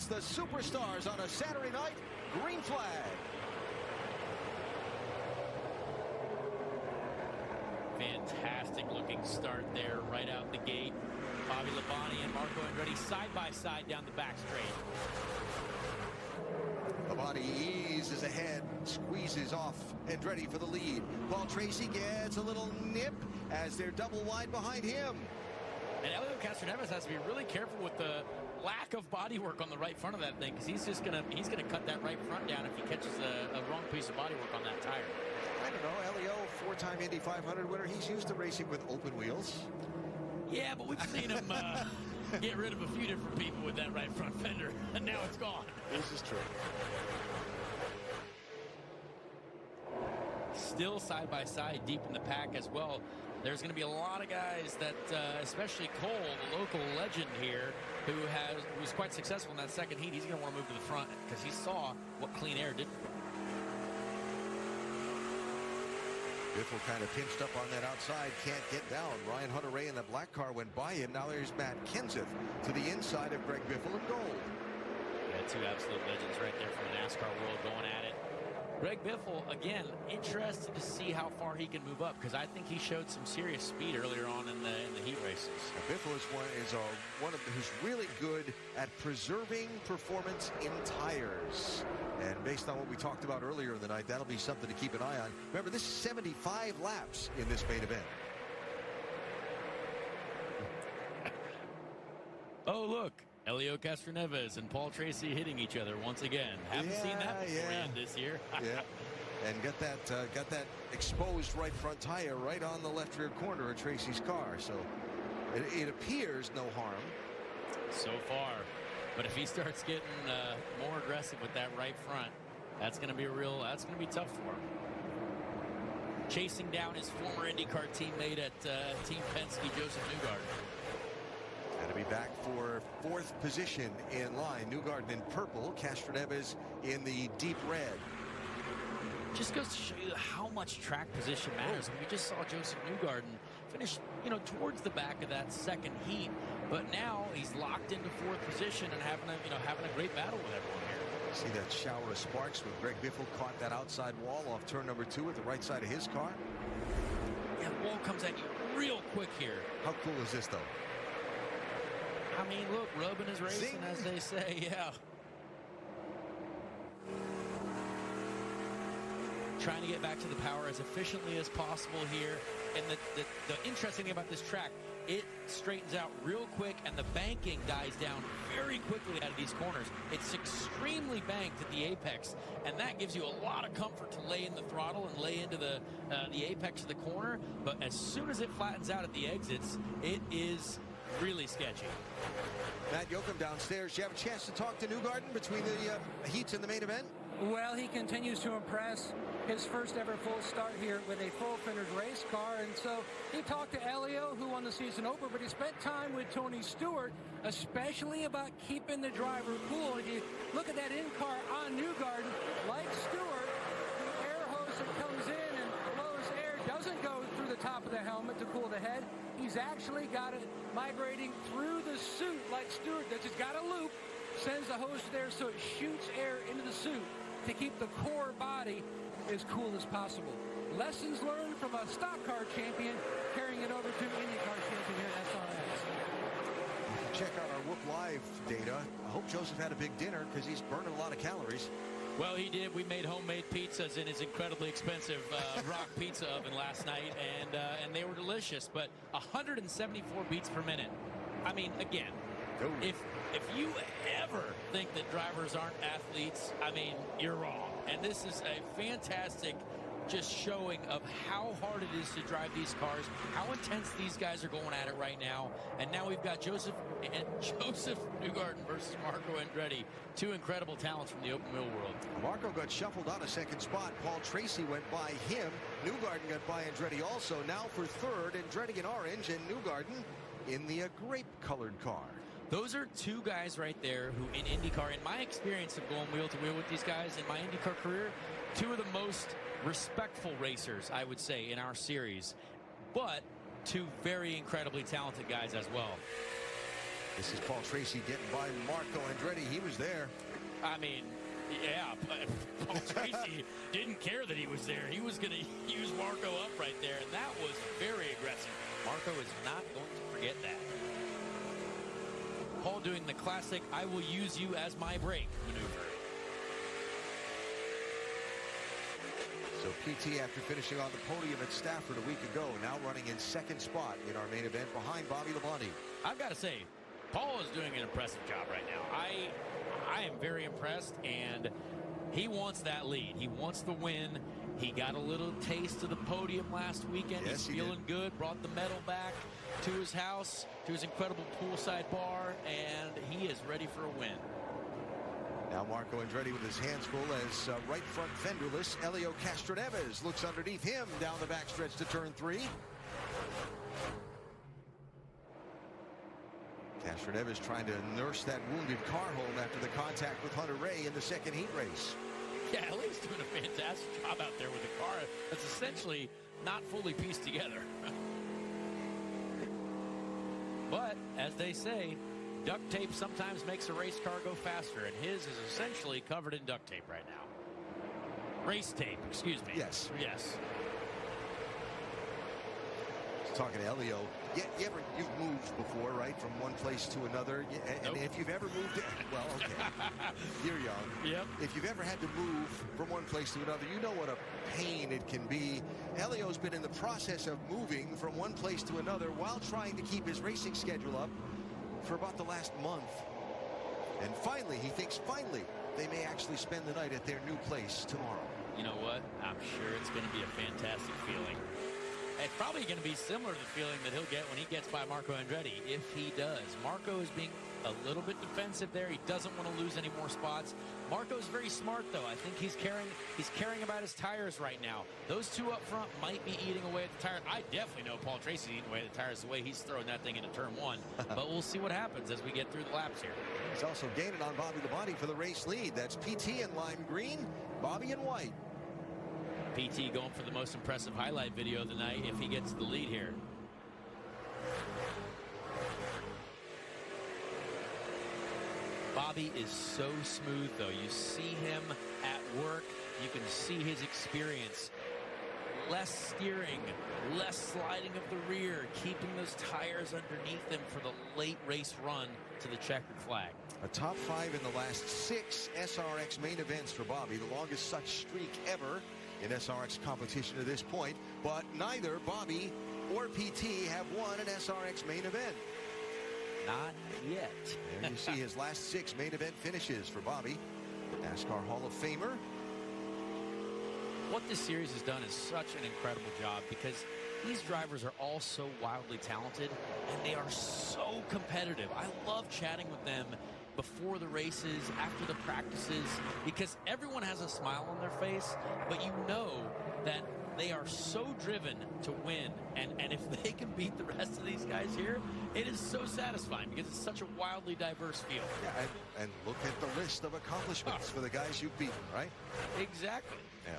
It's the Superstars on a Saturday night. Green flag. Fantastic looking start there right out the gate. Bobby Labonte and Marco Andretti side by side down the back straight. Labonte eases ahead, squeezes off Andretti for the lead. Paul Tracy gets a little nip as they're double wide behind him. And Elio Castroneves has to be really careful with the lack of body work on the right front of that thing, because he's gonna cut that right front down if he catches a wrong piece of body work on that tire. I don't know, Elio, four-time Indy 500 winner. He's used to racing with open wheels. Yeah, but we've seen him get rid of a few different people with that right front fender, and now it's gone. This is true. Still side by side, deep in the pack as well. There's going to be a lot of guys that, especially Cole, the local legend here, who was quite successful in that second heat. He's going to want to move to the front because he saw what clean air did for him. Biffle kind of pinched up on that outside, can't get down. Ryan Hunter-Reay in the black car went by him. Now there's Matt Kenseth to the inside of Greg Biffle in gold. Yeah, two absolute legends right there from the NASCAR world going at it. Greg Biffle, again, interested to see how far he can move up, because I think he showed some serious speed earlier on in the heat races. Now, Biffle is one of who's really good at preserving performance in tires. And based on what we talked about earlier in the night, that'll be something to keep an eye on. Remember, this is 75 laps in this main event. Oh, look. Elio Castroneves and Paul Tracy hitting each other once again. Haven't seen that before yet this year. Yeah, and got that exposed right front tire right on the left rear corner of Tracy's car. So it appears no harm so far. But if he starts getting more aggressive with that right front, that's going to be tough for him. Chasing down his former IndyCar teammate at Team Penske, Joseph Newgarden. Got to be back for fourth position in line. Newgarden in purple, Castroneves in the deep red. Just goes to show you how much track position matters. We just saw Joseph Newgarden finish, towards the back of that second heat, but now he's locked into fourth position and having a great battle with everyone here. See that shower of sparks when Greg Biffle caught that outside wall off turn number 2 at the right side of his car. Yeah, the wall comes at you real quick here. How cool is this, though? I mean, look, rubbing is racing, Zing. As they say, yeah. Trying to get back to the power as efficiently as possible here. And the interesting thing about this track, it straightens out real quick, and the banking dies down very quickly out of these corners. It's extremely banked at the apex, and that gives you a lot of comfort to lay in the throttle and lay into the apex of the corner. But as soon as it flattens out at the exits, it is really sketchy. Matt Yoakum downstairs. Do you have a chance to talk to Newgarden between the heats and the main event? Well, he continues to impress. His first ever full start here with a full-fitted race car. And so he talked to Elio, who won the season opener, but he spent time with Tony Stewart, especially about keeping the driver cool. If you look at that in-car on Newgarden, like Stewart, the air hose that comes in and blows air doesn't go through the top of the helmet to cool the head. He's actually got it migrating through the suit like Stewart does. He's got a loop, sends the hose there so it shoots air into the suit to keep the core body as cool as possible. Lessons learned from a stock car champion carrying it over to an IndyCar champion here at SRX. Check out our Whoop Live data. I hope Joseph had a big dinner because he's burning a lot of calories. Well, he did. We made homemade pizzas in his incredibly expensive rock pizza oven last night, and they were delicious. But 174 beats per minute. I mean, again, if you ever think that drivers aren't athletes, I mean, you're wrong. And this is a fantastic just showing of how hard it is to drive these cars, how intense these guys are going at it right now. And now we've got Joseph Newgarden versus Marco Andretti, two incredible talents from the open wheel world. Marco got shuffled on a second spot. Paul Tracy went by him. Newgarden got by Andretti also. Now for third, Andretti in orange and Newgarden in the grape-colored car. Those are two guys right there who in IndyCar, in my experience of going wheel to wheel with these guys in my IndyCar career, two of the most respectful racers, I would say, in our series, but two very incredibly talented guys as well. This is Paul Tracy getting by Marco Andretti. He was there. I mean, yeah, but Paul Tracy didn't care that he was there. He was going to use Marco up right there, and that was very aggressive. Marco is not going to forget that. Paul doing the classic, I will use you as my brake maneuver. So PT, after finishing on the podium at Stafford a week ago, now running in second spot in our main event behind Bobby Labonte. I've got to say, Paul is doing an impressive job right now. I am very impressed, and he wants that lead. He wants the win. He got a little taste of the podium last weekend. Yes, He's feeling good, brought the medal back to his house, to his incredible poolside bar, and he is ready for a win. Now Marco Andretti with his hands full as right front fenderless. Elio Castroneves looks underneath him down the backstretch to turn 3. Castroneves trying to nurse that wounded car home after the contact with Hunter Ray in the second heat race. Yeah, Ellio's doing a fantastic job out there with a car that's essentially not fully pieced together. But, as they say, duct tape sometimes makes a race car go faster, and his is essentially covered in duct tape right now. Race tape, excuse me. Yes. Yes. Talking to Elio, you've moved before, right, from one place to another, and Nope. if you've ever moved, well, okay, you're young. Yep. If you've ever had to move from one place to another, you know what a pain it can be. Elio's been in the process of moving from one place to another while trying to keep his racing schedule up for about the last month. And finally, he thinks they may actually spend the night at their new place tomorrow. You know what? I'm sure it's going to be a fantastic feeling. It's probably going to be similar to the feeling that he'll get when he gets by Marco Andretti, if he does. Marco is being a little bit defensive there. He doesn't want to lose any more spots. Marco's very smart, though. I think he's caring about his tires right now. Those two up front might be eating away at the tires. I definitely know Paul Tracy's eating away at the tires the way he's throwing that thing into turn 1. But we'll see what happens as we get through the laps here. He's also gaining on Bobby Labonte for the race lead. That's PT in lime green, Bobby in white. PT going for the most impressive highlight video of the night if he gets the lead here. Bobby is so smooth, though. You see him at work. You can see his experience. Less steering, less sliding of the rear, keeping those tires underneath him for the late race run to the checkered flag. A top 5 in the last 6 SRX main events for Bobby, the longest such streak ever in SRX competition to this point, but neither Bobby or PT have won an SRX main event. Not yet. There you see his last 6 main event finishes for Bobby, NASCAR Hall of Famer. What this series has done is such an incredible job because these drivers are all so wildly talented and they are so competitive. I love chatting with them before the races, after the practices, because everyone has a smile on their face, but you know that they are so driven to win, and if they can beat the rest of these guys here, it is so satisfying because it's such a wildly diverse field. Yeah, and look at the list of accomplishments for the guys you've beaten, right? Exactly. Yeah.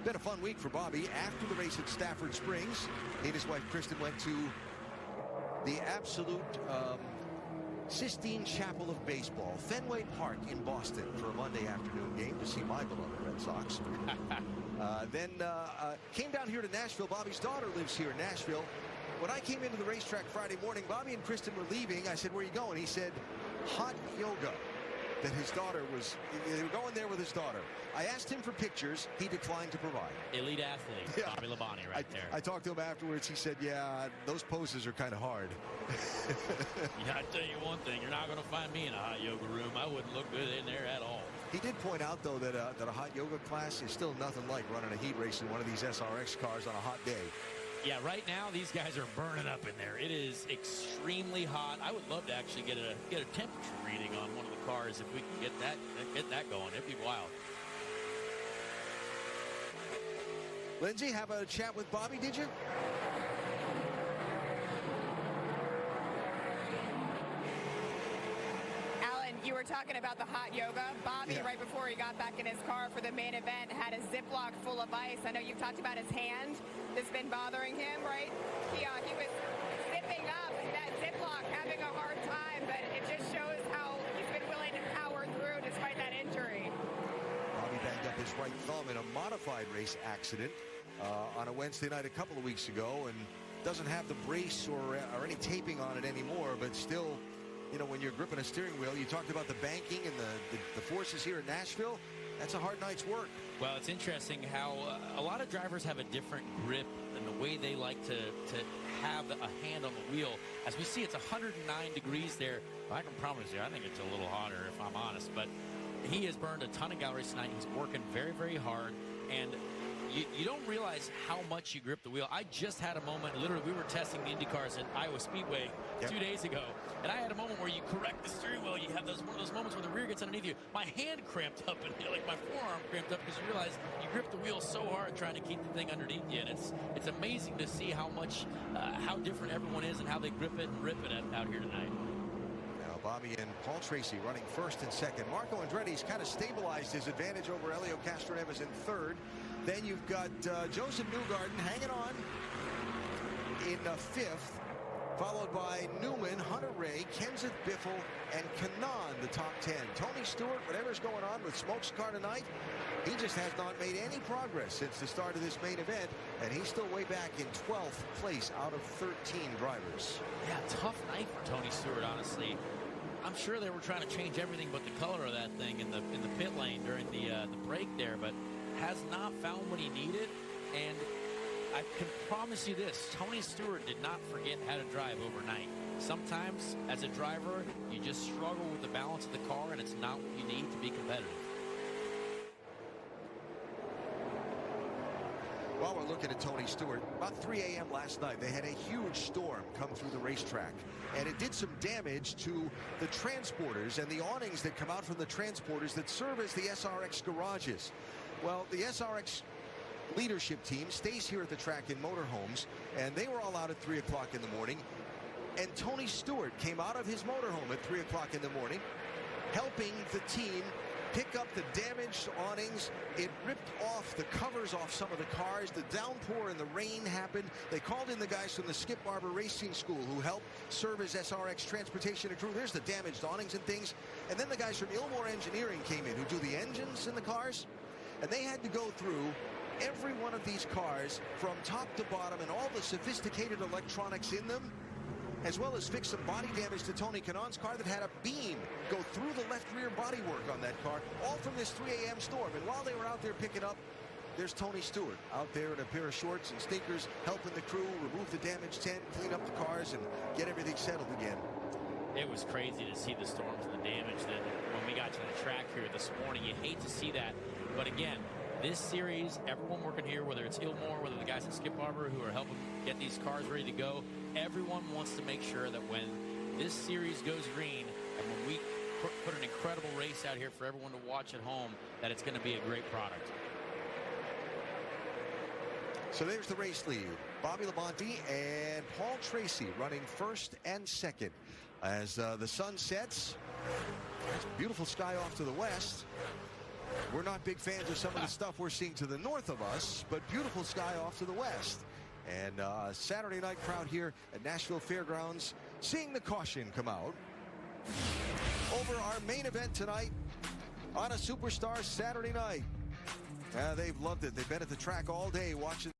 Been a fun week for Bobby. After the race at Stafford Springs, he and his wife Kristen went to the absolute Sistine Chapel of Baseball, Fenway Park in Boston, for a Monday afternoon game to see my beloved Red Sox. Then came down here to Nashville. Bobby's daughter lives here in Nashville. When I came into the racetrack Friday morning, Bobby and Kristen were leaving. I said, "Where are you going?" He said, "Hot yoga." That his daughter they were going there with his daughter. I asked him for pictures. He declined to provide. Elite athlete, Yeah. Bobby Labonte right there. I talked to him afterwards. He said, "Yeah, those poses are kind of hard." Yeah, I tell you one thing, you're not going to find me in a hot yoga room. I wouldn't look good in there at all. He did point out, though, that a hot yoga class is still nothing like running a heat race in one of these SRX cars on a hot day. Yeah, right now these guys are burning up in there. It is extremely hot. I would love to actually get a temperature reading on one of the cars if we can get that going. It'd be wild. Lindsay, have a chat with Bobby, did you? Alan, you were talking about the hot yoga. Bobby, Yeah. right before he got back in his car for the main event, had a Ziploc full of ice. I know you've talked about his hand that's been bothering him, right? He was zipping up that Ziploc, having a hard time his right thumb in a modified race accident on a Wednesday night a couple of weeks ago, and doesn't have the brace or any taping on it anymore, but still, you know, when you're gripping a steering wheel, you talked about the banking and the forces here in Nashville. That's a hard night's work. Well, it's interesting how a lot of drivers have a different grip and the way they like to have a hand on the wheel. As we see, it's 109 degrees there. I can promise you, I think it's a little hotter if I'm honest, but he has burned a ton of calories tonight. He's working very, very hard, and you don't realize how much you grip the wheel. I just had a moment, literally, we were testing the Indy cars at Iowa Speedway 2 days ago, and I had a moment where you correct the steering wheel. You have one of those moments where the rear gets underneath you. My hand cramped up, and like my forearm cramped up, because you realize you grip the wheel so hard trying to keep the thing underneath you, and it's amazing to see how much, how different everyone is and how they grip it and rip it out here tonight. Bobby and Paul Tracy running first and second. Marco Andretti's kind of stabilized his advantage over Elio Castroneves in third. Then you've got Joseph Newgarden hanging on in fifth, followed by Newman, Hunter Ray, Kenseth Biffle, and Kanaan, the top 10. Tony Stewart, whatever's going on with Smoke's car tonight, he just has not made any progress since the start of this main event, and he's still way back in 12th place out of 13 drivers. Yeah, tough night for Tony Stewart, honestly. I'm sure they were trying to change everything but the color of that thing in the pit lane during the break there, but has not found what he needed. And I can promise you this, Tony Stewart did not forget how to drive overnight. Sometimes, as a driver, you just struggle with the balance of the car, and it's not what you need to be competitive. While we're looking at Tony Stewart, about 3 a.m. last night, they had a huge storm come through the racetrack, and it did some damage to the transporters and the awnings that come out from the transporters that serve as the SRX garages. Well, the SRX leadership team stays here at the track in motorhomes, and they were all out at 3 o'clock in the morning, and Tony Stewart came out of his motorhome at 3 o'clock in the morning, helping the team pick up the damaged awnings. It ripped off the covers off some of the cars. The downpour and the rain happened. They called in the guys from the Skip Barber Racing School who helped serve as SRX transportation and crew. There's the damaged awnings and things. And then the guys from Ilmore Engineering came in who do the engines in the cars. And they had to go through every one of these cars from top to bottom and all the sophisticated electronics in them, as well as fix some body damage to Tony Kanaan's car that had a beam go through the left rear bodywork on that car, all from this 3 a.m. storm. And while they were out there picking up, there's Tony Stewart out there in a pair of shorts and sneakers, helping the crew remove the damaged tent, clean up the cars, and get everything settled again. It was crazy to see the storms and the damage that when we got to the track here this morning. You hate to see that, but again, this series, everyone working here, whether it's Ilmore, whether the guys at Skip Barber who are helping get these cars ready to go, everyone wants to make sure that when this series goes green and when we put an incredible race out here for everyone to watch at home, that it's going to be a great product. So there's the race lead. Bobby Labonte and Paul Tracy running first and second. As the sun sets, there's beautiful sky off to the west. We're not big fans of some of the stuff we're seeing to the north of us, but beautiful sky off to the west. And Saturday night crowd here at Nashville Fairgrounds seeing the caution come out. Over our main event tonight on a Superstar Saturday night. They've loved it. They've been at the track all day watching.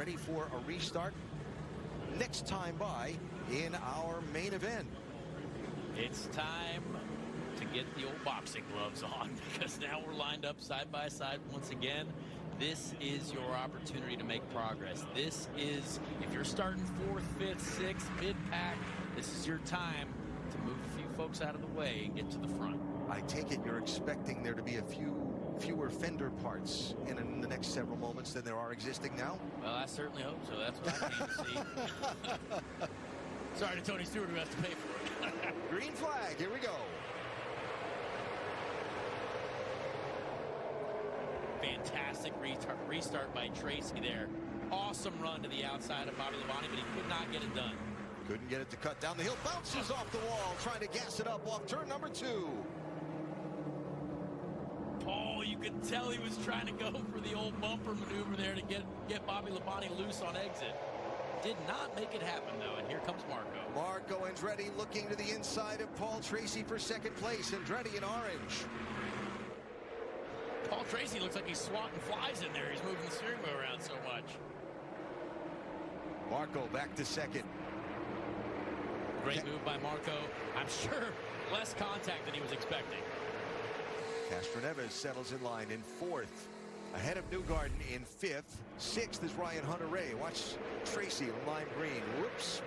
ready for a restart next time by in our main event. It's time to get the old boxing gloves on, because now we're lined up side by side once again. This is your opportunity to make progress. This is, if you're starting 4th, 5th, 6th, mid-pack, this is your time to move a few folks out of the way and get to the front. I take it you're expecting there to be fewer fender parts in the next several moments than there are existing now? Well, I certainly hope so. That's what I need to see. Sorry to Tony Stewart, who has to pay for it. Green flag, here we go. Fantastic restart by Tracy there. Awesome run to the outside of Bobby Labonte, but he could not get it done. Couldn't get it to cut down the hill. Bounces off the wall, trying to gas it up off turn number 2. Oh, you could tell he was trying to go for the old bumper maneuver there to get Bobby Labonte loose on exit. Did not make it happen, though, and here comes Marco. Marco Andretti looking to the inside of Paul Tracy for second place. Andretti in orange. Paul Tracy looks like he's swatting flies in there. He's moving the steering wheel around so much. Marco back to second. Great move by Marco. I'm sure less contact than he was expecting. Castroneves settles in line in 4th. Ahead of Newgarden in 5th. 6th is Ryan Hunter-Reay. Watch Tracy lime green. Whoops.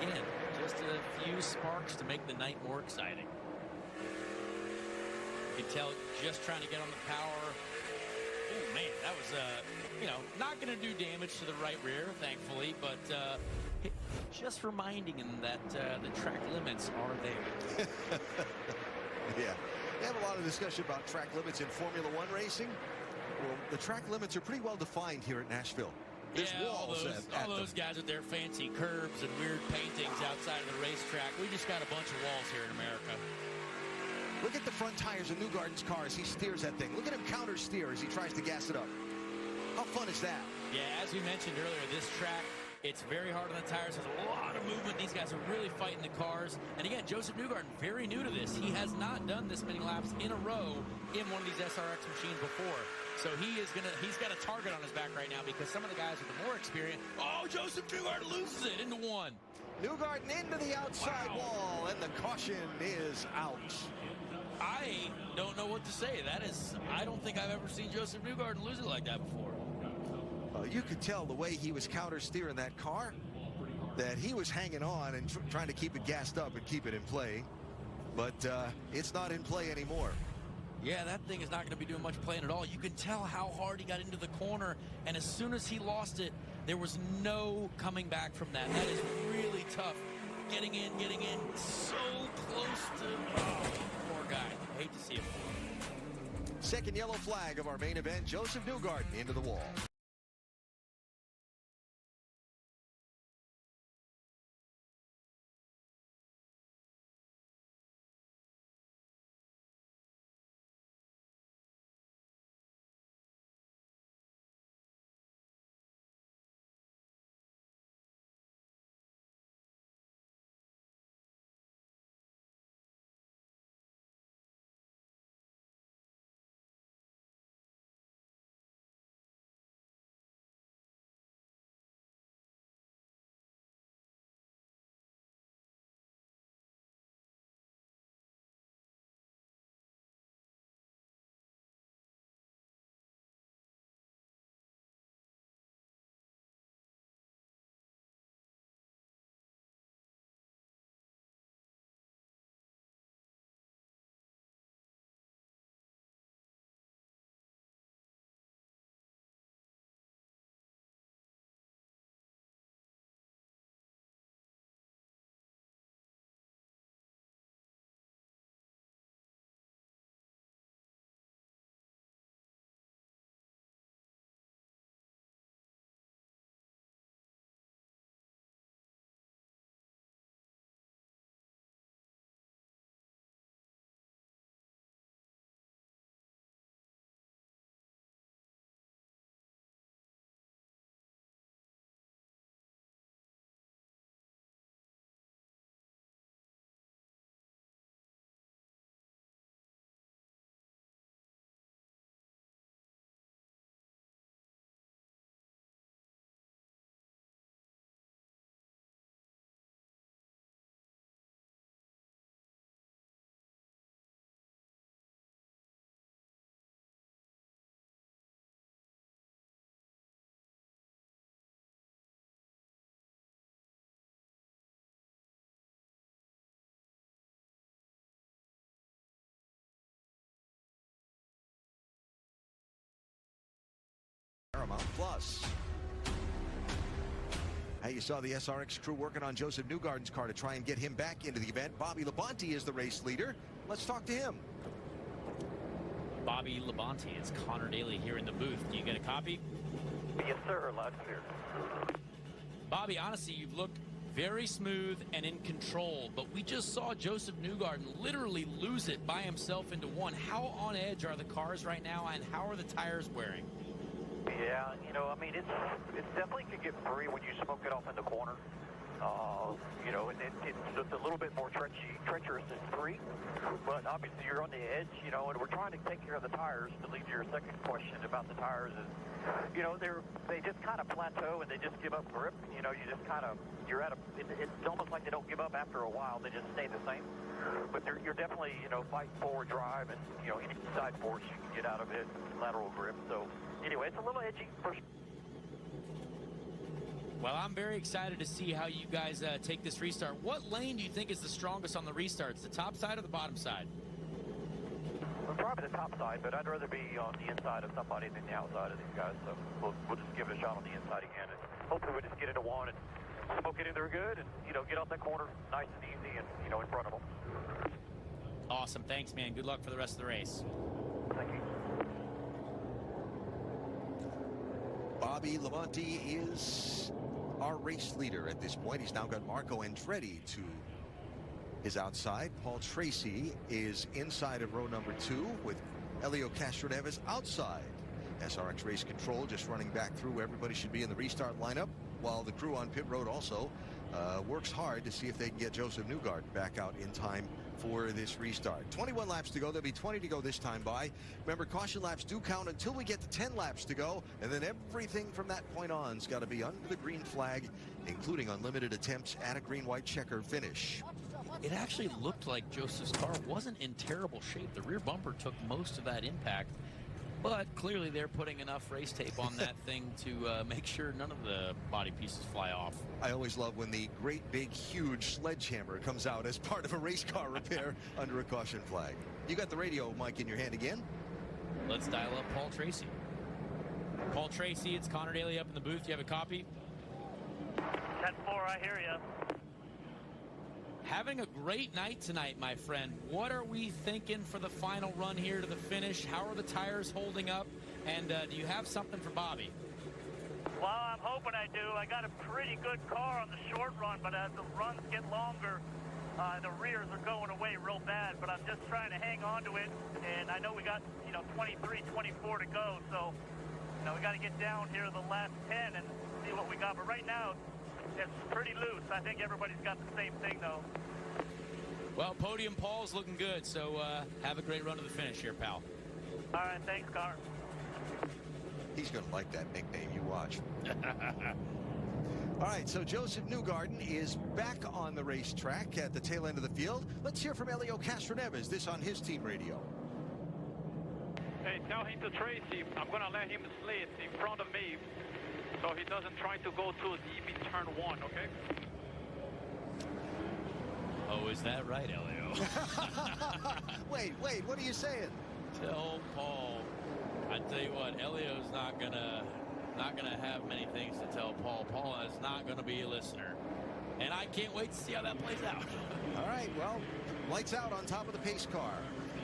Again, just a few sparks to make the night more exciting. You can tell just trying to get on the power. Oh, man, that was, not going to do damage to the right rear, thankfully, but just reminding him that the track limits are there. Yeah. They have a lot of discussion about track limits in Formula One racing. Well, the track limits are pretty well defined here at Nashville. There's walls all those guys with their fancy curves and weird paintings outside of the racetrack. We just got a bunch of walls here in America. Look at the front tires of Newgarden's car as he steers that thing. Look at him counter steer as he tries to gas it up. How fun is that? Yeah, as we mentioned earlier, this track, it's very hard on the tires. There's a lot of movement. These guys are really fighting the cars. And again, Joseph Newgarden, very new to this. He has not done this many laps in a row in one of these SRX machines before. So he's got a target on his back right now, because some of the guys with the more experience. Oh, Joseph Newgarden loses it into one. Newgarden into the outside wall, and the caution is out. I don't know what to say. I don't think I've ever seen Joseph Newgarden lose it like that before. You could tell the way he was counter steering that car that he was hanging on and trying to keep it gassed up and keep it in play. But it's not in play anymore. Yeah, that thing is not going to be doing much playing at all. You can tell how hard he got into the corner, and as soon as he lost it, there was no coming back from that. That is really tough. Getting in, so close to... Oh, poor guy. Hate to see it. Second yellow flag of our main event, Joseph Newgarden into the wall. You saw the SRX crew working on Joseph Newgarden's car to try and get him back into the event. Bobby Labonte is the race leader. Let's talk to him. Bobby Labonte, it's Connor Daly here in the booth. Do you get a copy? Yes, sir. Loud and clear. Bobby, honestly, you've looked very smooth and in control, but we just saw Joseph Newgarden literally lose it by himself into one. How on edge are the cars right now, and how are the tires wearing? Yeah, you know, I mean, it's definitely could get free when you smoke it off in the corner. You know, it's a little bit more treacherous than free, but obviously you're on the edge, you know, and we're trying to take care of the tires. To lead to your second question about the tires is, you know, they just kind of plateau and they just give up grip. You know, you just kind of, you're at a, it's almost like they don't give up after a while. They just stay the same. But you're definitely, you know, fighting forward drive and, you know, any side force you can get out of it, lateral grip. So anyway, it's a little edgy for sure. Well, I'm very excited to see how you guys take this restart. What lane do you think is the strongest on the restarts, the top side or the bottom side? Well, probably the top side, but I'd rather be on the inside of somebody than the outside of these guys. So we'll just give it a shot on the inside again, and hopefully we'll just get into one and smoke it in there good, and you know, get off that corner nice and easy, and you know, in front of them. Awesome, thanks, man. Good luck for the rest of the race. Thank you. Bobby Labonte is our race leader at this point. He's now got Marco Andretti to his outside. Paul Tracy is inside of row number 2 with Elio Castroneves outside. SRX Race Control just running back through. Everybody should be in the restart lineup, while the crew on pit road also works hard to see if they can get Joseph Newgarden back out in time for this restart. 21 laps to go. There'll be 20 to go this time by. Remember, caution laps do count until we get to 10 laps to go, and then everything from that point on has got to be under the green flag, including unlimited attempts at a green-white checker finish. It actually looked like Joseph's car wasn't in terrible shape. The rear bumper took most of that impact, but clearly they're putting enough race tape on that thing to make sure none of the body pieces fly off. I always love when the great big huge sledgehammer comes out as part of a race car repair under a caution flag. You got the radio mic in your hand again? Let's dial up Paul Tracy. Paul Tracy, it's Connor Daly up in the booth. You have a copy? 10-4, I hear you. Having a great night tonight, my friend. What are we thinking for the final run here to the finish? How are the tires holding up? And do you have something for Bobby? Well, I'm hoping I do. I got a pretty good car on the short run, but as the runs get longer, the rears are going away real bad. But I'm just trying to hang on to it. And I know we got, 23, 24 to go. So, we got to get down here to the last 10 and see what we got. But right now, it's pretty loose. I think everybody's got the same thing, though. Well, Podium Paul's looking good, so have a great run to the finish here, pal. All right, thanks, Connor. He's going to like that nickname. You watch. All right, so Joseph Newgarden is back on the racetrack at the tail end of the field. Let's hear from Elio Castroneves, this on his team radio. Hey, tell him to Tracy, I'm going to let him slid in front of me so he doesn't try to go too deep in turn 1, okay? Oh, is that right, Elio? Wait, what are you saying? Tell Paul. I tell you what, Elio's not gonna have many things to tell Paul. Paul is not gonna be a listener, and I can't wait to see how that plays out. All right, well, lights out on top of the pace car.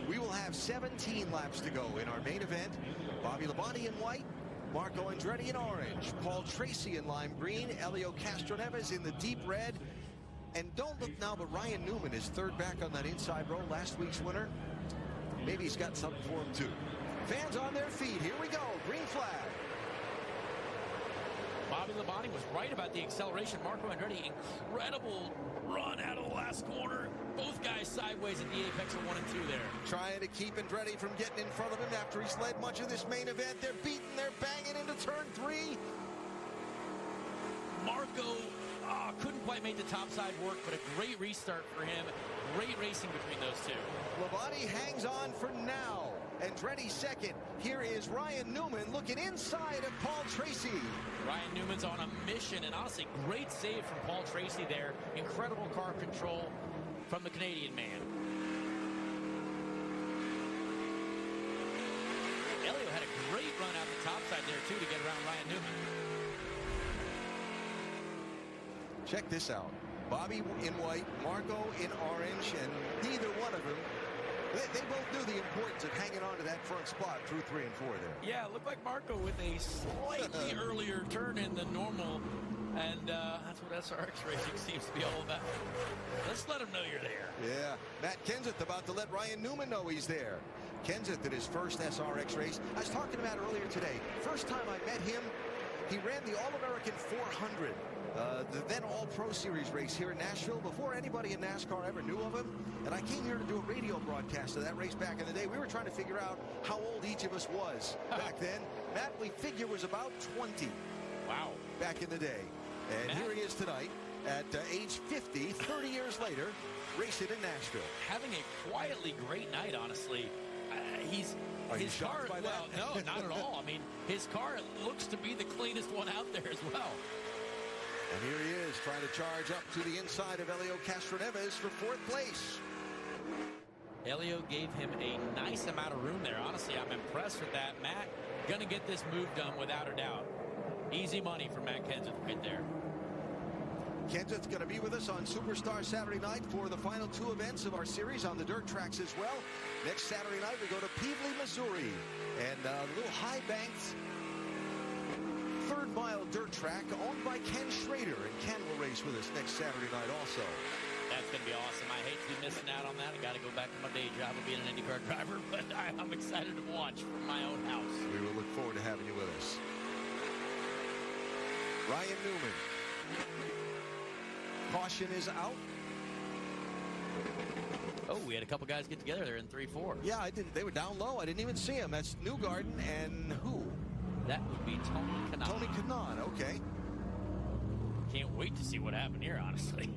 We will have 17 laps to go in our main event. Bobby Labonte in white, Marco Andretti in orange, Paul Tracy in lime green, Elio Castroneves in the deep red. And don't look now, but Ryan Newman is third back on that inside row, last week's winner. Maybe he's got something for him, too. Fans on their feet. Here we go. Green flag. Bobby Labonte was right about the acceleration. Marco Andretti, incredible run out of the last corner. Both guys sideways at the apex of 1 and 2 there. Trying to keep Andretti from getting in front of him after he's led much of this main event. They're beating, they're banging into turn 3. Marco couldn't quite make the top side work, but a great restart for him. Great racing between those two. Labonte hangs on for now. Andretti second. Here is Ryan Newman looking inside of Paul Tracy. Ryan Newman's on a mission, and honestly, great save from Paul Tracy there. Incredible car control from the Canadian man. Elio had a great run out the top side there, too, to get around Ryan Newman. Check this out. Bobby in white, Marco in orange, and neither one of them, they both knew the importance of hanging on to that front spot through 3 and 4 there. Yeah, it looked like Marco with a slightly earlier turn in than normal, and that's what SRX racing seems to be all about. Let's let them know you're there. Yeah, Matt Kenseth about to let Ryan Newman know he's there. Kenseth in his first SRX race. I was talking about earlier today. First time I met him, he ran the All-American 400. The then All-Pro Series race here in Nashville before anybody in NASCAR ever knew of him. And I came here to do a radio broadcast of that race back in the day. We were trying to figure out how old each of us was back then. Matt, we figure, was about 20. Wow. Back in the day. And Matt, here he is tonight at age 50, 30 years later, racing in Nashville. having a quietly great night, honestly. Are you His shocked car, by that? well, no, not at all. I mean, his car looks to be the cleanest one out there as well. And here he is trying to charge up to the inside of Helio Castroneves for 4th place. Helio gave him a nice amount of room there. Honestly, I'm impressed with that. Matt, going to get this move done without a doubt. Easy money for Matt Kenseth right there. Kenseth's going to be with us on Superstar Saturday night for the final 2 events of our series on the dirt tracks as well. Next Saturday night, we go to Peevely, Missouri. And a little high-banked 3rd-mile dirt track owned by Ken Schrader. And Ken will race with us next Saturday night also. That's going to be awesome. I hate to be missing out on that. I got to go back to my day job of being an IndyCar driver, but I'm excited to watch from my own house. We will look forward to having you with us. Ryan Newman. Caution is out. Oh, we had a couple guys get together there in 3-4. Yeah, I didn't. They were down low. I didn't even see them. That's Newgarden and who? That would be Tony Kanaan. Tony Kanaan. Okay. Can't wait to see what happened here, honestly.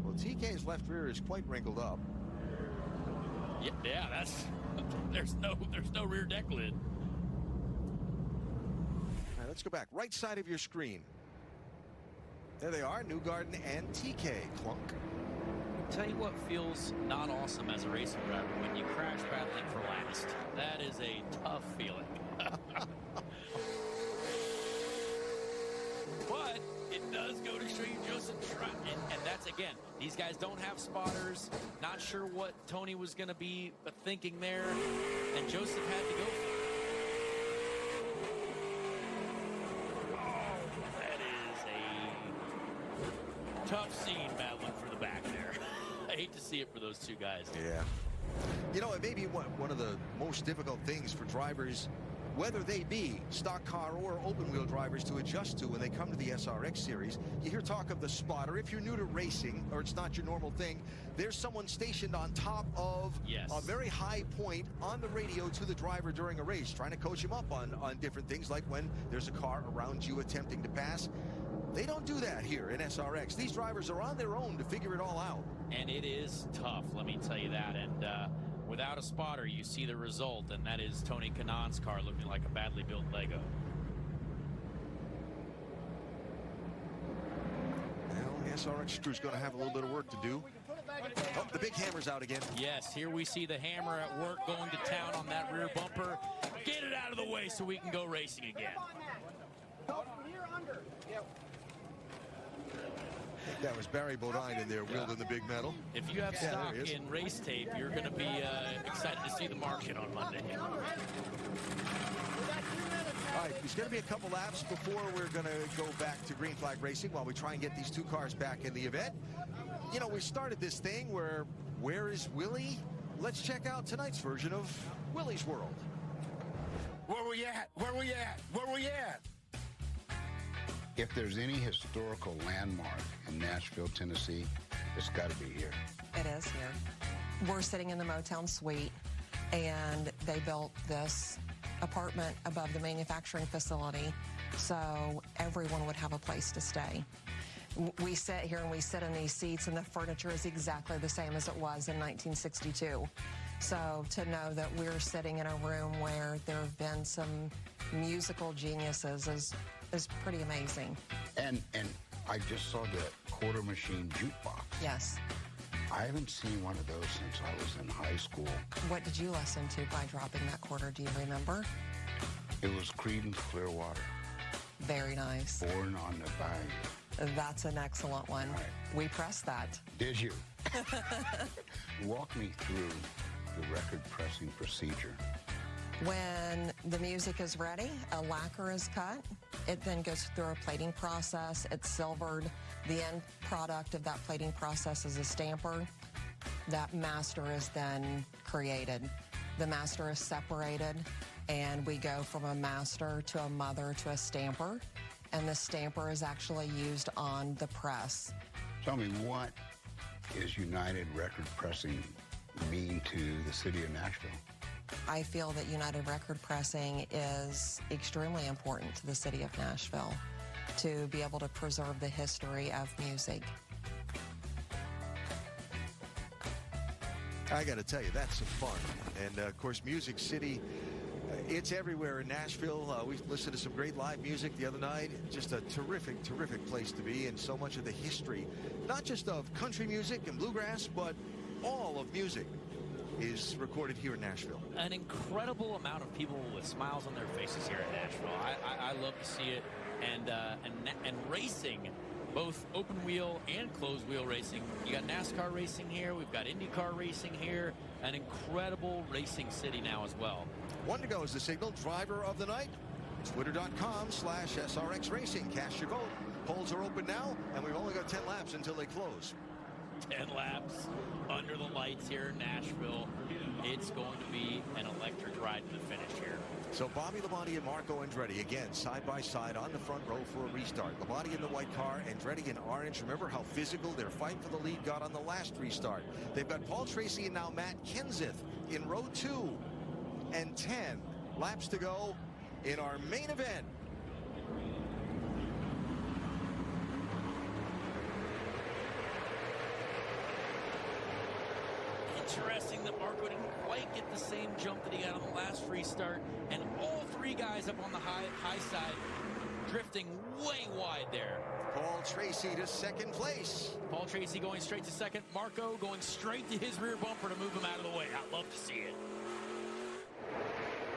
Well, TK's left rear is quite wrinkled up. Yeah, that's there's no rear deck lid. All right, let's go back. Right side of your screen. There they are, Newgarden and TK. Clunk. Tell you what feels not awesome as a racing driver when you crash battling for last. That is a tough feeling. But it does go to show you Joseph Trott. And that's, again, these guys don't have spotters. Not sure what Tony was going to be thinking there. And Joseph had to go for it. Tough scene battling for the back there. I hate to see it for those two guys. Yeah. You know, it may be one of the most difficult things for drivers, whether they be stock car or open wheel drivers, to adjust to when they come to the SRX series. You hear talk of the spotter. If you're new to racing or it's not your normal thing, there's someone stationed on top of a very high point on the radio to the driver during a race, trying to coach him up on different things, like when there's a car around you attempting to pass. They don't do that here in SRX. These drivers are on their own to figure it all out. And it is tough, let me tell you that. And without a spotter, you see the result, and that is Tony Kanaan's car looking like a badly built Lego. Well, the SRX crew's going to have a little bit of work to do. Oh, the big hammer's out again. Yes, here we see the hammer at work going to town on that rear bumper. Get it out of the way so we can go racing again. That was Barry Bodine in there wielding the big metal. If you have stock in race tape, you're going to be excited to see the market on Monday. All right, there's going to be a couple laps before we're going to go back to green flag racing while we try and get these 2 cars back in the event. You know, we started this thing where is Willie? Let's check out tonight's version of Willie's World. Where we at? Where we at? Where we at? If there's any historical landmark in Nashville, Tennessee, it's got to be here. It is here. We're sitting in the Motown suite, and they built this apartment above the manufacturing facility so everyone would have a place to stay. We sit here and we sit in these seats, and the furniture is exactly the same as it was in 1962. So to know that we're sitting in a room where there have been some musical geniuses is pretty amazing. And I just saw the quarter machine jukebox. Yes. I haven't seen one of those since I was in high school. What did you listen to by dropping that quarter? Do you remember? It was Creedence Clearwater. Very nice. Born on the Bayou. That's an excellent one. We pressed that. Did you? Walk me through the record pressing procedure. When the music is ready, a lacquer is cut. It then goes through a plating process. It's silvered. The end product of that plating process is a stamper. That master is then created. The master is separated, and we go from a master to a mother to a stamper, and the stamper is actually used on the press. Tell me, what is United Record Pressing mean to the city of Nashville? I feel that United Record Pressing is extremely important to the city of Nashville to be able to preserve the history of music. I got to tell you, that's some fun. And, of course, Music City, it's everywhere in Nashville. We listened to some great live music the other night. Just a terrific, terrific place to be, and so much of the history, not just of country music and bluegrass, but all of music is recorded here in Nashville. An incredible amount of people with smiles on their faces here in Nashville. I love to see it, and racing, both open wheel and closed wheel racing. You got NASCAR racing here. We've got IndyCar racing here. An incredible racing city now as well. One to go is the signal. Driver of the night. Twitter.com/SRX Racing. Cast your vote. Polls are open now, and we've only got 10 laps until they close. 10 laps under the lights here in Nashville. It's going to be an electric ride to the finish here. So Bobby Labonte and Marco Andretti again side by side on the front row for a restart. Labonte in the white car, Andretti in orange. Remember how physical their fight for the lead got on the last restart. They've got Paul Tracy and now Matt Kenseth in row 2, and 10 laps to go in our main event. Interesting that Marco didn't quite get the same jump that he got on the last restart, and all three guys up on the high side drifting way wide there. Paul Tracy to second place. Paul Tracy going straight to second. Marco going straight to his rear bumper to move him out of the way. I'd love to see it.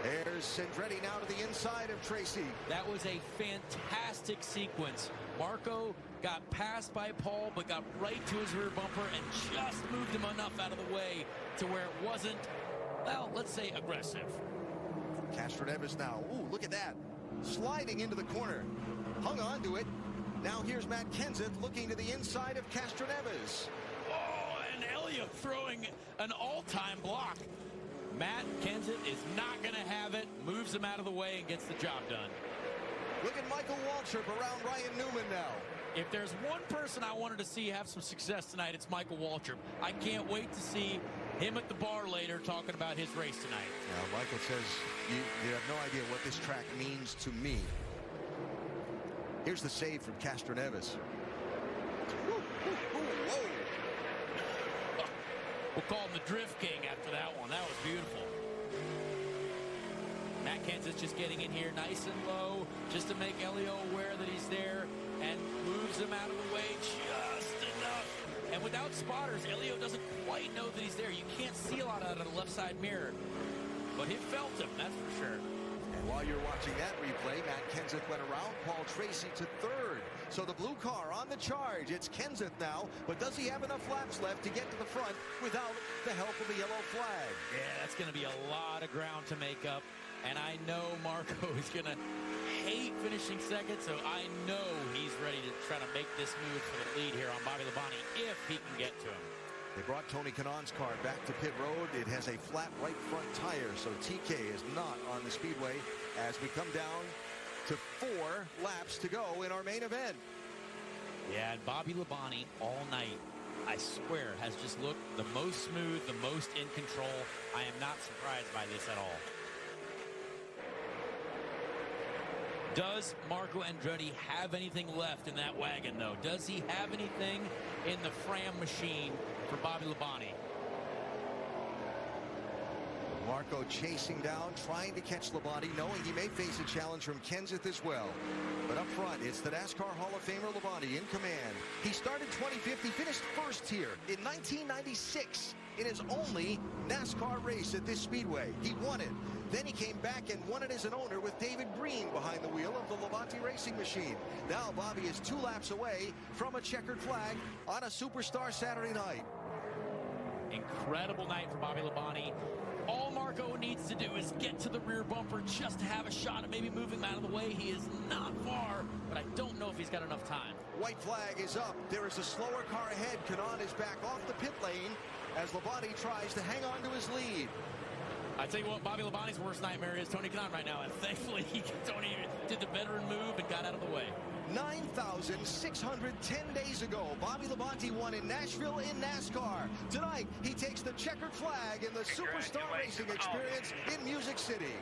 There's Andretti now to the inside of Tracy. That was a fantastic sequence. Marco got passed by Paul, but got right to his rear bumper and just moved him enough out of the way to where it wasn't, well, let's say aggressive. Castroneves now. Ooh, look at that. Sliding into the corner. Hung on to it. Now here's Matt Kenseth looking to the inside of Castroneves. Oh, and Elliott throwing an all-time block. Matt Kenseth is not going to have it, moves him out of the way, and gets the job done. Look at Michael Waltrip around Ryan Newman now. If there's one person I wanted to see have some success tonight, it's Michael Waltrip. I can't wait to see him at the bar later talking about his race tonight. Now, Michael says, you have no idea what this track means to me. Here's the save from Castroneves. Whoa. We'll call him the Drift King after that one. That was beautiful. Matt Kenseth just getting in here nice and low just to make Elio aware that he's there and moves him out of the way just enough. And without spotters, Elio doesn't quite know that he's there. You can't see a lot out of the left side mirror, but he felt him, that's for sure. And while you're watching that replay, Matt Kenseth went around Paul Tracy to third. So the blue car on the charge. It's Kenseth now, but does he have enough laps left to get to the front without the help of the yellow flag? Yeah, that's going to be a lot of ground to make up. And I know Marco is going to hate finishing second, so I know he's ready to try to make this move for the lead here on Bobby Labonte if he can get to him. They brought Tony Kanaan's car back to pit road. It has a flat right front tire, so TK is not on the speedway as we come down to 4 laps to go in our main event. Yeah, and Bobby Labonte all night, I swear, has just looked the most smooth, the most in control. I am not surprised by this at all. Does Marco Andretti have anything left in that wagon, though? Does he have anything in the FRAM machine for Bobby Labonte? Marco chasing down, trying to catch Labonte, knowing he may face a challenge from Kenseth as well. But up front, it's the NASCAR Hall of Famer Labonte in command. He started 25th. He finished first here in 1996 in his only NASCAR race at this speedway. He won it. Then he came back and won it as an owner with David Green behind the wheel of the Labonte racing machine. Now Bobby is 2 laps away from a checkered flag on a Superstar Saturday night. Incredible night for Bobby Labonte. All Marco needs to do is get to the rear bumper just to have a shot at maybe moving him out of the way. He is not far, but I don't know if he's got enough time. White flag is up. There is a slower car ahead. Kanaan is back off the pit lane as Labonte tries to hang on to his lead. I tell you what, Bobby Labonte's worst nightmare is Tony Kanaan right now, and thankfully Tony did the veteran move and got out of the way. 9,610 days ago, Bobby Labonte won in Nashville in NASCAR. Tonight, he takes the checkered flag in the Superstar Racing Experience in Music City.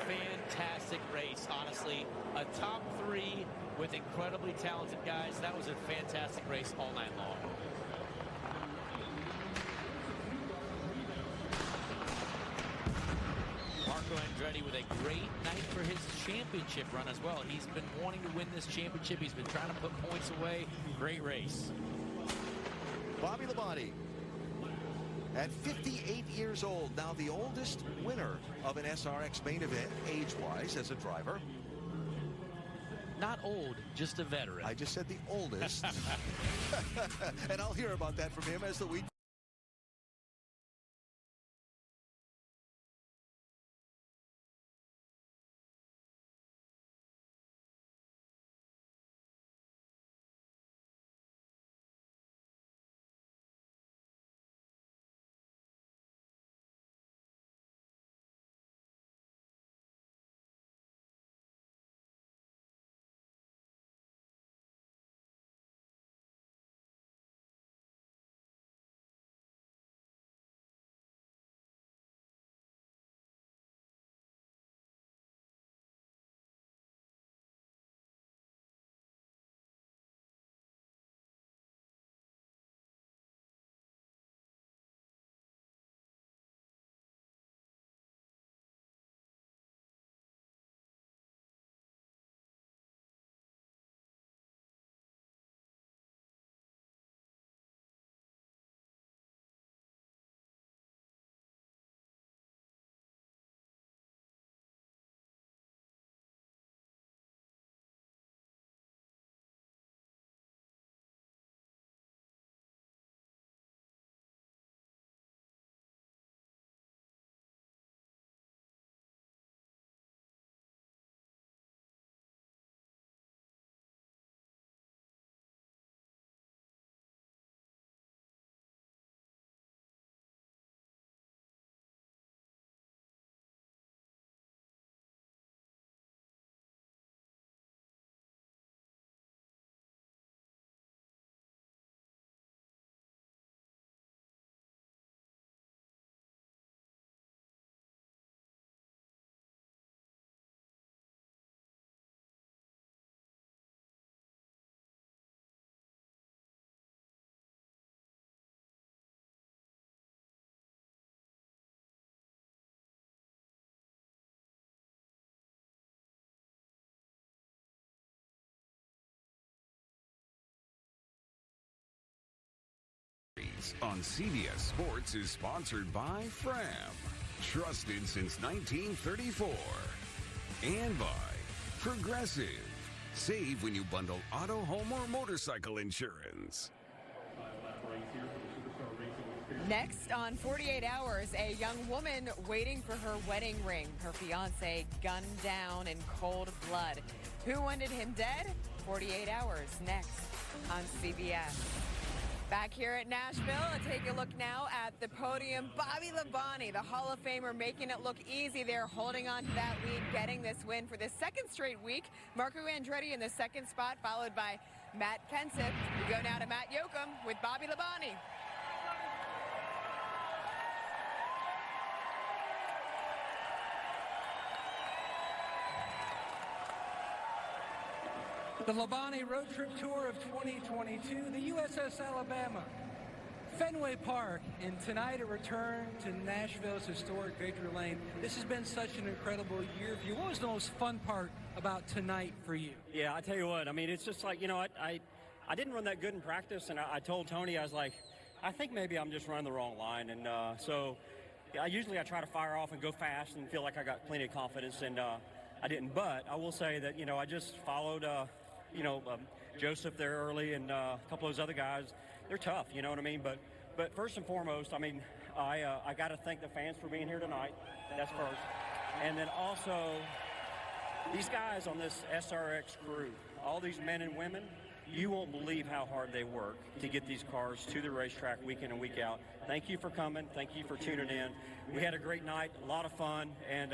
Fantastic race, honestly. A top 3 with incredibly talented guys. That was a fantastic race all night long. Marco Andretti with a great night for his championship run as well. He's been wanting to win this championship. He's been trying to put points away. Great race. Bobby Labonte, at 58 years old, now the oldest winner of an SRX main event, age-wise, as a driver. Not old, just a veteran. I just said the oldest. And I'll hear about that from him as the week. On CBS Sports is sponsored by FRAM, trusted since 1934, and by Progressive. Save when you bundle auto, home, or motorcycle insurance. Next on 48 Hours, a young woman waiting for her wedding ring. Her fiancé gunned down in cold blood. Who wanted him dead? 48 Hours next on CBS. Back here at Nashville, take a look now at the podium. Bobby Labonte, the Hall of Famer, making it look easy there, holding on to that lead, getting this win for the second straight week. Marco Andretti in the second spot, followed by Matt Kenseth. We go now to Matt Yoakum with Bobby Labonte. The Labonte Road Trip Tour of 2022, the USS Alabama Fenway Park, and tonight a return to Nashville's historic Victory Lane. This has been such an incredible year for you. What was the most fun part about tonight for you? Yeah, I tell you what, I mean, it's just like, you know, I didn't run that good in practice, and I told Tony, I was like, I think maybe I'm just running the wrong line, and so I try to fire off and go fast and feel like I got plenty of confidence, and I didn't. But I will say that, you know, I just followed, Joseph there early, and a couple of those other guys. They're tough, you know what I mean? But first and foremost, I mean, I got to thank the fans for being here tonight. That's first. And then also, these guys on this SRX crew, all these men and women, you won't believe how hard they work to get these cars to the racetrack week in and week out. Thank you for coming. Thank you for tuning in. We had a great night, a lot of fun, and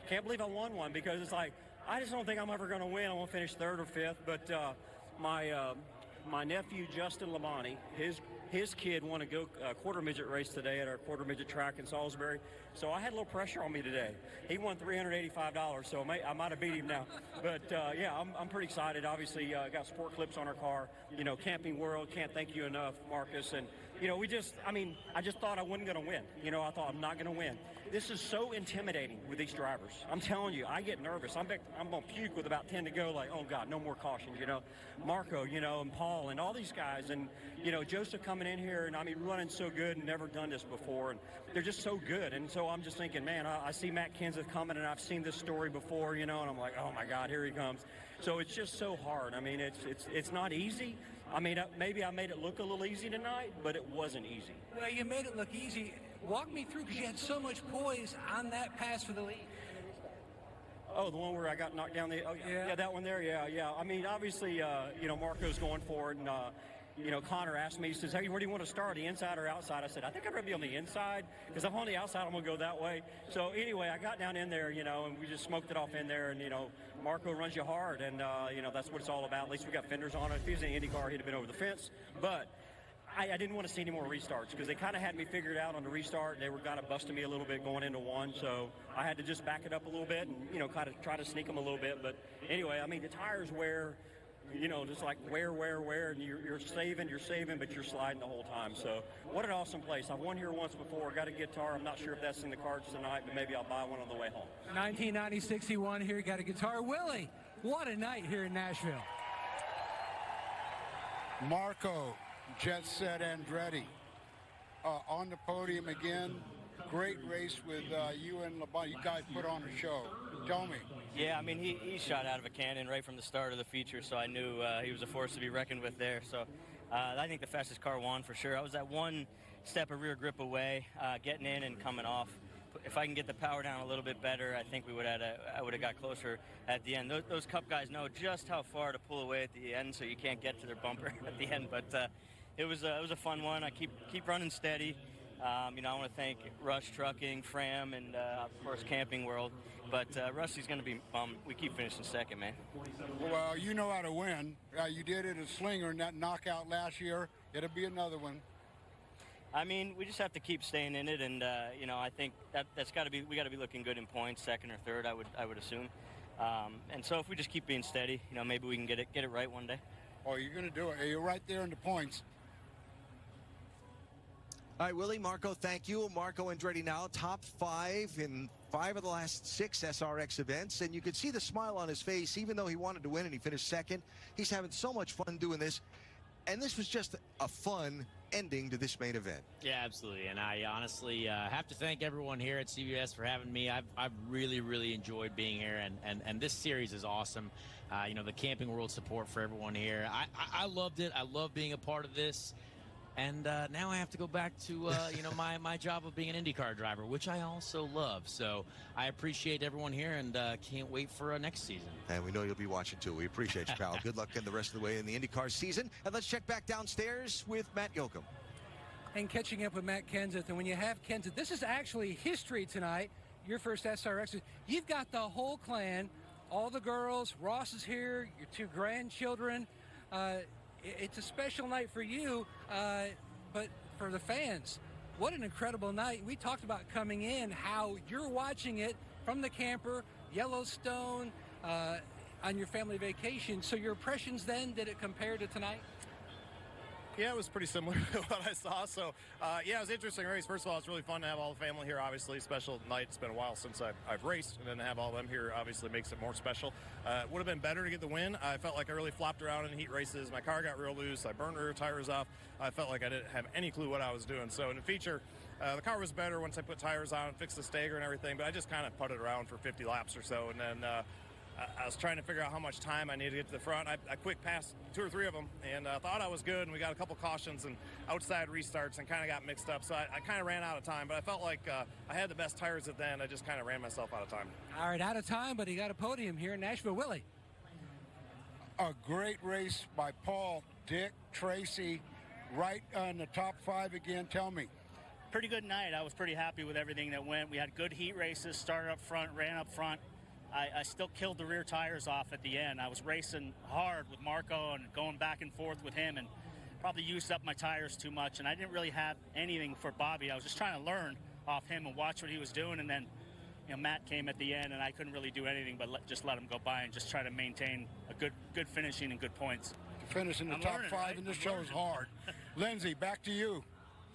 can't believe I won one because it's like, I just don't think I'm ever going to win. I won't finish third or fifth, but my nephew, Justin Labonte, his kid won a quarter midget race today at our quarter midget track in Salisbury. So I had a little pressure on me today. He won $385, so I might have beat him now. But yeah, I'm pretty excited. Obviously, got sport clips on our car. You know, Camping World, can't thank you enough, Marcus. And you know, I just thought I wasn't going to win. You know, I thought I'm not going to win. This is so intimidating with these drivers. I'm telling you, I get nervous. I'm going to puke with about 10 to go, like, oh, God, no more cautions, you know. Marco, you know, and Paul and all these guys. And, you know, Joseph coming in here and, I mean, running so good and never done this before. And they're just so good. And so I'm just thinking, man, I see Matt Kenseth coming, and I've seen this story before, you know, and I'm like, oh, my God, here he comes. So it's just so hard. I mean, it's not easy. I mean, maybe I made it look a little easy tonight, but it wasn't easy. Well, you made it look easy. Walk me through, because you had so much poise on that pass for the lead. Oh, the one where I got knocked down yeah, that one there, yeah. I mean, obviously, you know, Marco's going for it, and, you know, Connor asked me, he says, hey, where do you want to start, the inside or outside? I said, I think I'd rather be on the inside, because if I'm on the outside, I'm going to go that way. So anyway, I got down in there, you know, and we just smoked it off in there, and, you know, Marco runs you hard, and, you know, that's what it's all about. At least we got fenders on it. If he was in an Indy car, he'd have been over the fence. But I didn't want to see any more restarts because they kind of had me figured out on the restart. They were kind of busting me a little bit going into one, so I had to just back it up a little bit and, you know, kind of try to sneak them a little bit. But anyway, I mean, the tires wear, you know, just like wear, and you're saving, but you're sliding the whole time. So what an awesome place. I've won here once before, got a guitar. I'm not sure if that's in the cards tonight, but maybe I'll buy one on the way home. 1996, he won here, got a guitar. Willie, what a night here in Nashville. Marco, Jet Set Andretti on the podium again. Great race with you and LeBron. You guys put on a show. Tell me. Yeah, I mean, he shot out of a cannon right from the start of the feature, so I knew he was a force to be reckoned with there. So I think the fastest car won for sure. I was at one step of rear grip away, getting in and coming off. If I can get the power down a little bit better, I think I would have got closer at the end. Those Cup guys know just how far to pull away at the end, so you can't get to their bumper at the end. But it was a fun one. I keep running steady. You know, I want to thank Rush Trucking, FRAM, and of course Camping World. But Rusty's going to be bummed. We keep finishing second, man. Well, you know how to win. You did it at Slinger in that knockout last year. It'll be another one. I mean, we just have to keep staying in it, and you know, I think that's got to be, we got to be looking good in points, second or third, I would assume. And so if we just keep being steady, you know, maybe we can get it right one day. Oh, you're going to do it. You're right there in the points. All right, Willie, Marco, thank you. Marco Andretti now top 5 in 5 of the last 6 SRX events, and you could see the smile on his face, even though he wanted to win and he finished second. He's having so much fun doing this, and this was just a fun ending to this main event. Yeah, absolutely, and I honestly have to thank everyone here at CBS for having me. I've really enjoyed being here, and this series is awesome. You know, the Camping World support for everyone here. I loved it. I love being a part of this. And now I have to go back to, you know, my job of being an IndyCar driver, which I also love. So I appreciate everyone here and can't wait for next season. And we know you'll be watching, too. We appreciate you, pal. Good luck in the rest of the way in the IndyCar season. And let's check back downstairs with Matt Yoakum. And catching up with Matt Kenseth. And when you have Kenseth, this is actually history tonight. Your first SRX. You've got the whole clan, all the girls. Ross is here, your 2 grandchildren. It's a special night for you, but for the fans, what an incredible night. We talked about coming in, how you're watching it from the camper, Yellowstone, on your family vacation. So your impressions then, did it compare to tonight? Yeah, it was pretty similar to what I saw. So, yeah, it was an interesting race. First of all, it's really fun to have all the family here, obviously. Special night. It's been a while since I've raced, and then to have all of them here obviously makes it more special. It would have been better to get the win. I felt like I really flopped around in heat races. My car got real loose. I burned rear tires off. I felt like I didn't have any clue what I was doing. So in the feature, the car was better once I put tires on and fixed the stagger and everything, but I just kind of putted around for 50 laps or so, and then I was trying to figure out how much time I needed to get to the front. I quick passed 2 or 3 of them and thought I was good, and we got a couple cautions and outside restarts and kind of got mixed up. So I kind of ran out of time, but I felt like I had the best tires at the end. I just kind of ran myself out of time. All right, out of time, but he got a podium here in Nashville. Willie. A great race by Paul, Dick, Tracy, right on the top 5 again. Tell me. Pretty good night. I was pretty happy with everything that went. We had good heat races, started up front, ran up front. I still killed the rear tires off at the end. I was racing hard with Marco and going back and forth with him, and probably used up my tires too much, and I didn't really have anything for Bobby. I was just trying to learn off him and watch what he was doing, and then Matt came at the end, and I couldn't really do anything but just let him go by and just try to maintain a good finishing and good points. To finish in the top 5 in this show is hard. Lindsay, back to you.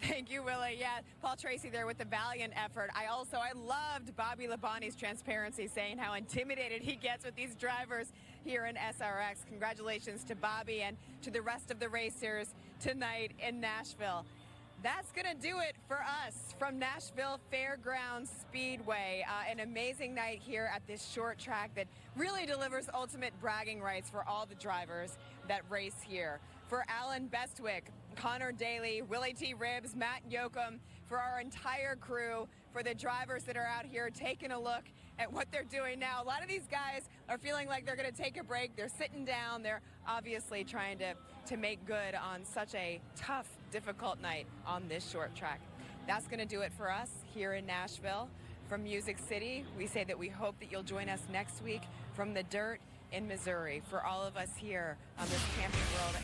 Thank you, Willie. Yeah, Paul Tracy there with the valiant effort. I loved Bobby Labonte's transparency, saying how intimidated he gets with these drivers here in SRX. Congratulations to Bobby and to the rest of the racers tonight in Nashville. That's going to do it for us from Nashville Fairgrounds Speedway. An amazing night here at this short track that really delivers ultimate bragging rights for all the drivers that race here. For Alan Bestwick, Connor Daly, Willie T. Ribbs, Matt Yoakum, for our entire crew, for the drivers that are out here taking a look at what they're doing now. A lot of these guys are feeling like they're going to take a break. They're sitting down. They're obviously trying to make good on such a tough, difficult night on this short track. That's going to do it for us here in Nashville. From Music City, we say that we hope that you'll join us next week from the dirt in Missouri. For all of us here on this Camping World